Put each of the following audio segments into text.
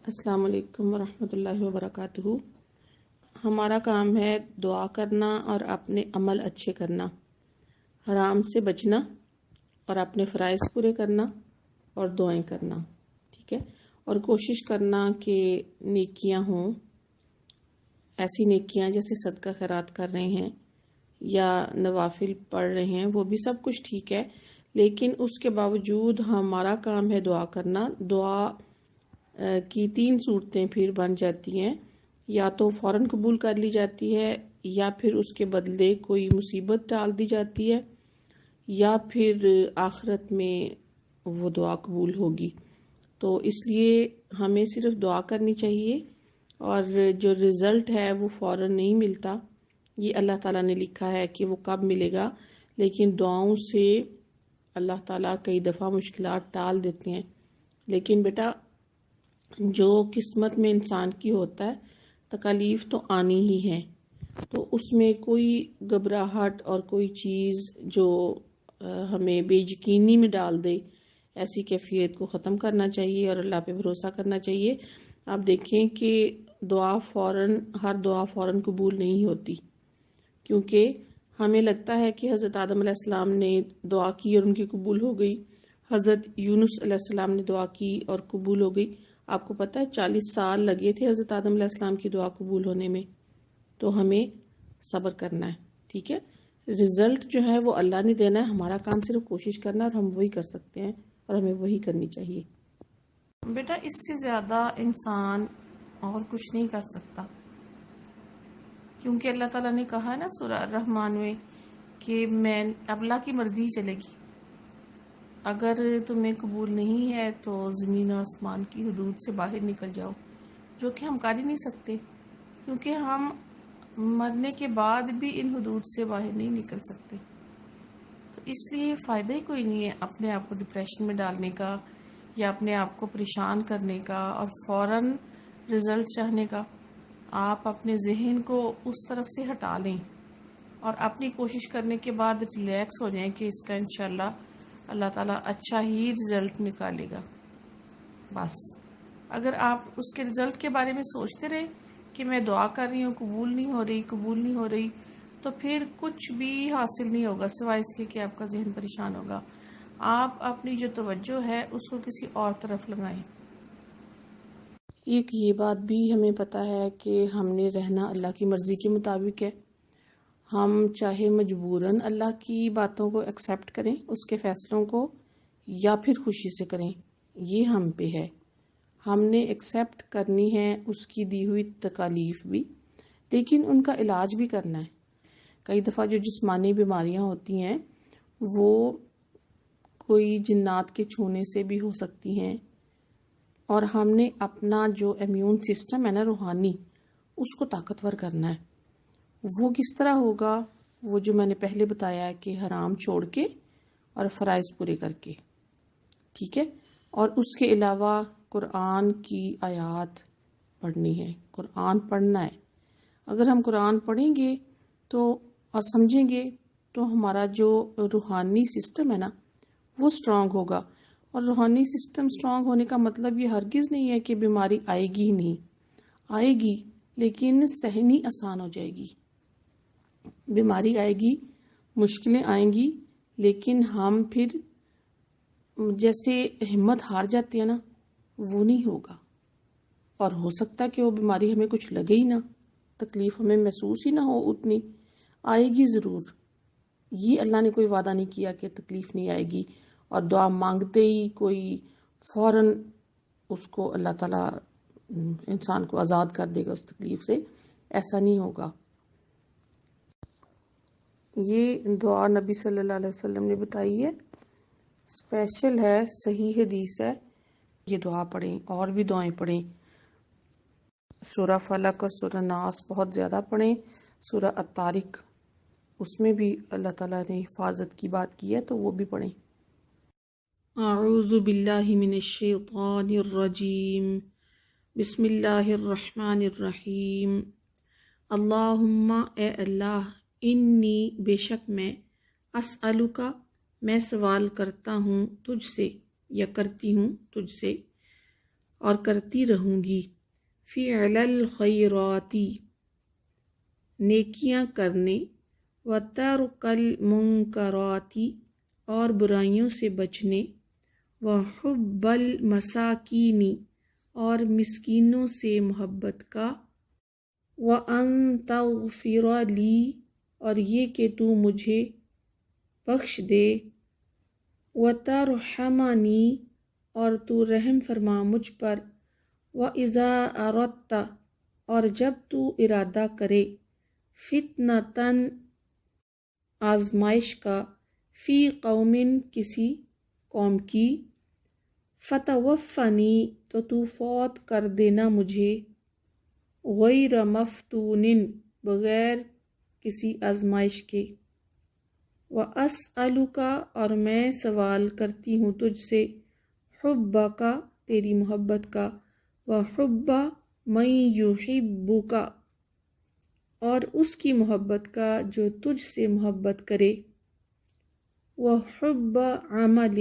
السلام علیکم ورحمۃ اللہ وبرکاتہ۔ ہمارا کام ہے دعا کرنا اور اپنے عمل اچھے کرنا، حرام سے بچنا اور اپنے فرائض پورے کرنا اور دعائیں کرنا، ٹھیک ہے، اور کوشش کرنا کہ نیکیاں ہوں، ایسی نیکیاں جیسے صدقہ خیرات کر رہے ہیں یا نوافل پڑھ رہے ہیں، وہ بھی سب کچھ ٹھیک ہے، لیکن اس کے باوجود ہمارا کام ہے دعا کرنا۔ دعا کی تین صورتیں پھر بن جاتی ہیں، یا تو فوراً قبول کر لی جاتی ہے، یا پھر اس کے بدلے کوئی مصیبت ڈال دی جاتی ہے، یا پھر آخرت میں وہ دعا قبول ہوگی۔ تو اس لیے ہمیں صرف دعا کرنی چاہیے، اور جو رزلٹ ہے وہ فوراً نہیں ملتا، یہ اللہ تعالیٰ نے لکھا ہے کہ وہ کب ملے گا، لیکن دعاؤں سے اللہ تعالیٰ کئی دفعہ مشکلات ٹال دیتے ہیں۔ لیکن بیٹا، جو قسمت میں انسان کی ہوتا ہے تکالیف تو آنی ہی ہے، تو اس میں کوئی گھبراہٹ اور کوئی چیز جو ہمیں بے یقینی میں ڈال دے، ایسی کیفیت کو ختم کرنا چاہیے اور اللہ پہ بھروسہ کرنا چاہیے۔ آپ دیکھیں کہ ہر دعا فوراً قبول نہیں ہوتی، کیونکہ ہمیں لگتا ہے کہ حضرت آدم علیہ السلام نے دعا کی اور ان کی قبول ہو گئی، حضرت یونس علیہ السلام نے دعا کی اور قبول ہو گئی۔ آپ کو پتہ ہے 40 سال لگے تھے حضرت آدم علیہ السلام کی دعا قبول ہونے میں۔ تو ہمیں صبر کرنا ہے، ٹھیک ہے، رزلٹ جو ہے وہ اللہ نے دینا ہے، ہمارا کام صرف کوشش کرنا ہے، اور ہم وہی کر سکتے ہیں اور ہمیں وہی کرنی چاہیے۔ بیٹا، اس سے زیادہ انسان اور کچھ نہیں کر سکتا، کیونکہ اللہ تعالیٰ نے کہا ہے نا سورہ الرحمن میں کہ میں اب اللہ کی مرضی چلے گی، اگر تمہیں قبول نہیں ہے تو زمین اور آسمان کی حدود سے باہر نکل جاؤ، جو کہ ہم کر ہی نہیں سکتے، کیونکہ ہم مرنے کے بعد بھی ان حدود سے باہر نہیں نکل سکتے۔ تو اس لیے فائدہ ہی کوئی نہیں ہے اپنے آپ کو ڈپریشن میں ڈالنے کا یا اپنے آپ کو پریشان کرنے کا اور فوراً رزلٹ چاہنے کا۔ آپ اپنے ذہن کو اس طرف سے ہٹا لیں اور اپنی کوشش کرنے کے بعد ریلیکس ہو جائیں کہ اس کا انشاءاللہ اللہ تعالیٰ اچھا ہی رزلٹ نکالے گا۔ بس اگر آپ اس کے رزلٹ کے بارے میں سوچتے رہے کہ میں دعا کر رہی ہوں، قبول نہیں ہو رہی، تو پھر کچھ بھی حاصل نہیں ہوگا سوائے اس کے کہ آپ کا ذہن پریشان ہوگا۔ آپ اپنی جو توجہ ہے اس کو کسی اور طرف لگائیں۔ ایک یہ بات بھی ہمیں پتہ ہے کہ ہم نے رہنا اللہ کی مرضی کے مطابق ہے، ہم چاہے مجبوراً اللہ کی باتوں کو ایکسیپٹ کریں، اس کے فیصلوں کو، یا پھر خوشی سے کریں، یہ ہم پہ ہے۔ ہم نے ایکسیپٹ کرنی ہے اس کی دی ہوئی تکالیف بھی، لیکن ان کا علاج بھی کرنا ہے۔ کئی دفعہ جو جسمانی بیماریاں ہوتی ہیں وہ کوئی جنات کے چھونے سے بھی ہو سکتی ہیں، اور ہم نے اپنا جو امیون سسٹم ہے نا روحانی، اس کو طاقتور کرنا ہے۔ وہ کس طرح ہوگا؟ وہ جو میں نے پہلے بتایا ہے کہ حرام چھوڑ کے اور فرائض پورے کر کے، ٹھیک ہے، اور اس کے علاوہ قرآن کی آیات پڑھنی ہے، قرآن پڑھنا ہے۔ اگر ہم قرآن پڑھیں گے تو اور سمجھیں گے تو ہمارا جو روحانی سسٹم ہے نا وہ سٹرونگ ہوگا، اور روحانی سسٹم سٹرونگ ہونے کا مطلب یہ ہرگز نہیں ہے کہ بیماری آئے گی ہی نہیں، آئے گی لیکن سہنی آسان ہو جائے گی۔ بیماری آئے گی، مشکلیں آئیں گی، لیکن ہم پھر جیسے ہمت ہار جاتے ہیں نا، وہ نہیں ہوگا، اور ہو سکتا ہے کہ وہ بیماری ہمیں کچھ لگے ہی نہ، تکلیف ہمیں محسوس ہی نہ ہو اتنی، آئے گی ضرور۔ یہ اللہ نے کوئی وعدہ نہیں کیا کہ تکلیف نہیں آئے گی، اور دعا مانگتے ہی کوئی فوراً اس کو اللہ تعالیٰ انسان کو آزاد کر دے گا اس تکلیف سے، ایسا نہیں ہوگا۔ یہ دعا نبی صلی اللہ علیہ وسلم نے بتائی ہے، اسپیشل ہے، صحیح حدیث ہے، یہ دعا پڑھیں، اور بھی دعائیں پڑھیں، سورہ فلق اور سورہ ناس بہت زیادہ پڑھیں، سورہ الطارق، اس میں بھی اللہ تعالیٰ نے حفاظت کی بات کی ہے تو وہ بھی پڑھیں۔ اعوذ باللہ من الشیطان الرجیم، بسم اللہ الرحمن الرحیم، اللہم، اے اللہ، انی، بے شک میں، اسألک، میں سوال کرتا ہوں تجھ سے یا کرتی ہوں تجھ سے، اور کرتی رہوں گی، فعل الخیراتی نیکیاں کرنے، وترک المنکراتی اور برائیوں سے بچنے، وحب المساکینی اور مسکینوں سے محبت کا، وَأَن تَغْفِرَ لِي اور یہ کہ تو مجھے بخش دے، وَتَرْحَمَنِي اور تو رحم فرما مجھ پر، وَإِذَا أَرَدْتَ اور جب تو ارادہ کرے، فِتْنَةً آزمائش کا، فی قوم کسی قوم کی، فَتَوَفَّنِي تو فوت کر دینا مجھے، غیر مفتون بغیر کسی آزمائش کے، وَأَسْأَلُكَ اور میں سوال کرتی ہوں تجھ سے، حبک تیری محبت کا، وحب من یحبک اور اس کی محبت کا جو تجھ سے محبت کرے، وحب عمل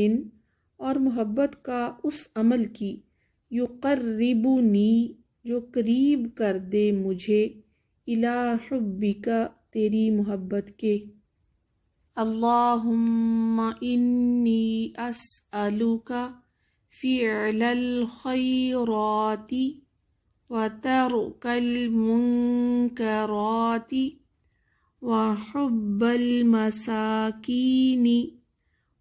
اور محبت کا اس عمل کی، یقربنی جو قریب کر دے مجھے، الی حبک تیری محبت کے، اللہم انی اسألک فعل الخیرات وترک المنکرات وحب المساکین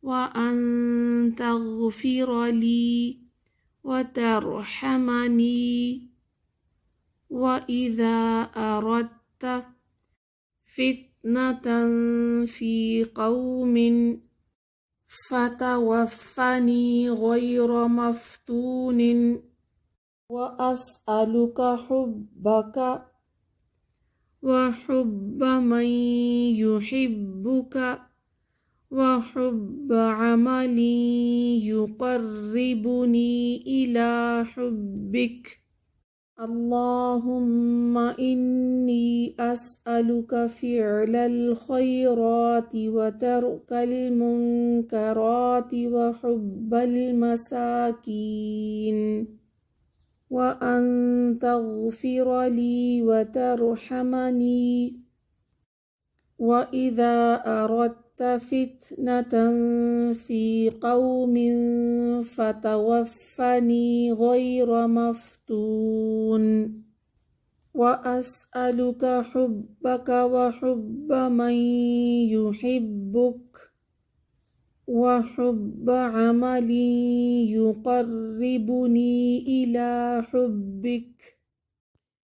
وأن تغفر لي وترحمني وإذا أردت فتنة في قوم فتوفني غير مفتون وأسألك حبك وحب من يحبك وحب عمل يقربني إلى حبك، اللهم إني أسألك فعل الخيرات وترك المنكرات وحب المساكين وأن تغفر لي وترحمني وإذا أردت فتنة في قوم فتوفني غير مفتون وأسألك حبك وحب من يحبك وحب عمل يقربني إلى حبك